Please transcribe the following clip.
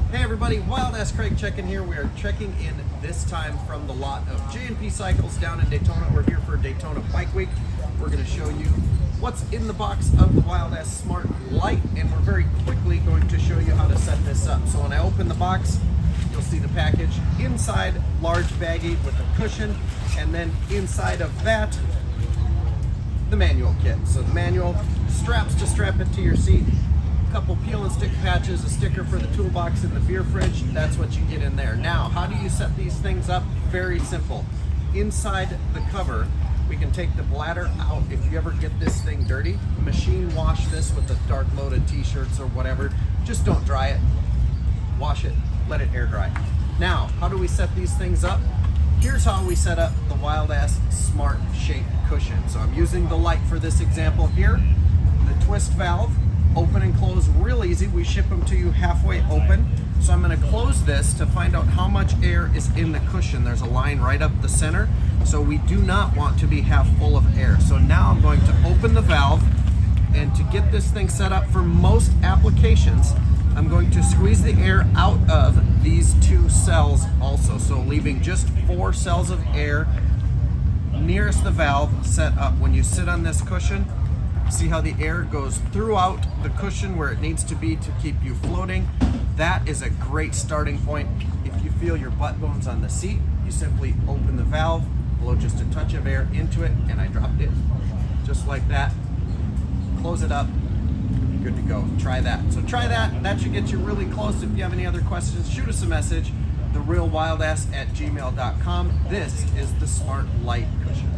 Hey everybody, Wild Ass Craig checking here. We are checking in this time from the lot of J&P Cycles down in Daytona. We're here for Daytona Bike Week. We're going to show you what's in the box of the Wild Ass Smart Lite, and we're very quickly going to show you how to set this up. So when I open the box, you'll see the package. Inside, large baggie with a cushion, and then inside of that, the manual kit. So the manual, straps to strap it to your seat, couple peel and stick patches, a sticker for the toolbox in the beer fridge. That's what you get in there. Now, how do you set these things up? Very simple. Inside the cover, we can take the bladder out. If you ever get this thing dirty, machine wash this with the dark loaded t-shirts or whatever. Just don't dry it. Wash it, let it air dry. Now, how do we set these things up? Here's how we set up the Wild Ass Smart Shape cushion. So I'm using the Lite for this example here. The twist valve, open and close real easy. We ship them to you halfway open. So I'm going to close this to find out how much air is in the cushion. There's a line right up the center, so we do not want to be half full of air. So now I'm going to open the valve, and to get this thing set up for most applications, I'm going to squeeze the air out of these two cells also, so leaving just 4 cells of air nearest the valve set up. When you sit on this cushion, see how the air goes throughout the cushion where it needs to be to keep you floating. That is a great starting point. If you feel your butt bones on the seat, you simply open the valve, blow just a touch of air into it, and I dropped it just like that. Close it up, good to go. Try that. So try that. That should get you really close. If you have any other questions, shoot us a message, therealwildass@gmail.com. This is the Smart Lite cushion.